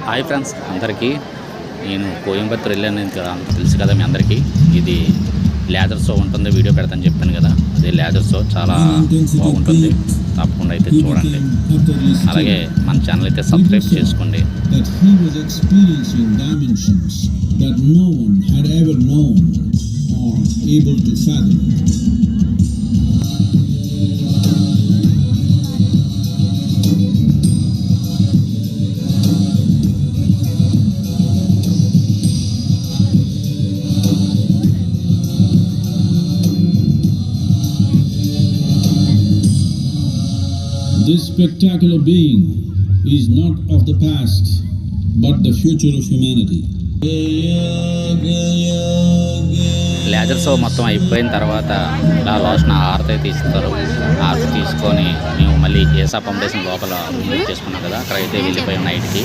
Hi friends అందరికీ, నేను కోయంబత్తూర్ వెళ్ళాను తెలుసు కదా మీ అందరికీ. ఇది లేజర్ షో ఉంటుంది, వీడియో పెడతాను చెప్పాను కదా, అదే లేజర్ షో చాలా బాగుంటుంది, తప్పకుండా అయితే చూడండి. అలాగే మన ఛానల్ అయితే సబ్స్క్రైబ్ చేసుకోండి. This spectacular being is not of the past, but the future of humanity. Laser show మొత్తం అయిపోయిన తర్వాత లాస్ట్ హారతి అయితే ఇస్తారు. హారతి తీసుకొని మేము మళ్ళీ ఏసా ఫౌండేషన్ లోపల రూమ్ బుక్ చేసుకున్నాం కదా, అక్కడ అయితే వెళ్ళిపోయాం నైట్కి.